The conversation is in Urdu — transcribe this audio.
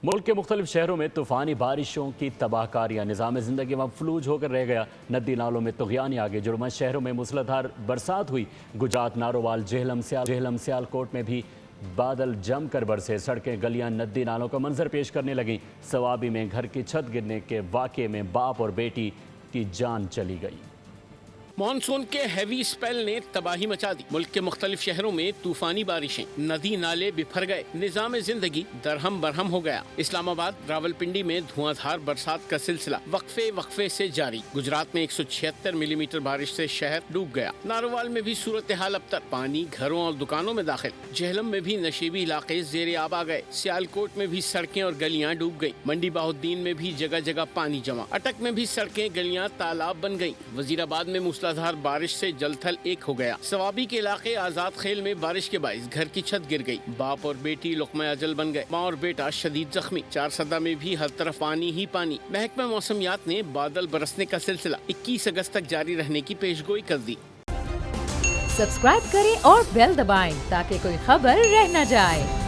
ملک کے مختلف شہروں میں طوفانی بارشوں کی تباہ کاریاں، نظام زندگی مفلوج ہو کر رہ گیا۔ ندی نالوں میں طغیان آگے، جرمن شہروں میں موسلادھار برسات ہوئی۔ گجرات، نارووال، جہلم، سیالکوٹ میں بھی بادل جم کر برسے۔ سڑکیں، گلیاں ندی نالوں کا منظر پیش کرنے لگیں۔ صوابی میں گھر کی چھت گرنے کے واقعے میں باپ اور بیٹی کی جان چلی گئی۔ مانسون کے ہیوی سپیل نے تباہی مچا دی۔ ملک کے مختلف شہروں میں طوفانی بارشیں، ندی نالے بکھر گئے، نظام زندگی درہم برہم ہو گیا۔ اسلام آباد، راولپنڈی میں دھواں دھار برسات کا سلسلہ وقفے سے جاری۔ گجرات میں 176 ملی میٹر بارش سے شہر ڈوب گیا۔ نارووال میں بھی صورتحال ابتر، پانی گھروں اور دکانوں میں داخل۔ جہلم میں بھی نشیبی علاقے زیر آب آ گئے۔ سیالکوٹ میں بھی سڑکیں اور گلیاں ڈوب گئیں۔ منڈی بہاؤالدین میں بھی جگہ جگہ پانی جمع۔ اٹک میں بھی سڑکیں، گلیاں تالاب بن گئیں۔ وزیرآباد میں موسلادھار بارش سے جل تھل ایک ہو گیا۔ صوابی کے علاقے آزاد خیل میں بارش کے باعث گھر کی چھت گر گئی۔ باپ اور بیٹی لقمہ اجل بن گئے۔ ماں اور بیٹا شدید زخمی۔ چارسدہ میں بھی ہر طرف پانی ہی پانی۔ محکمہ موسمیات نے بادل برسنے کا سلسلہ 21 اگست تک جاری رہنے کی پیشگوئی کر دی۔ سبسکرائب کریں اور بیل دبائیں تاکہ کوئی خبر رہ نہ جائے۔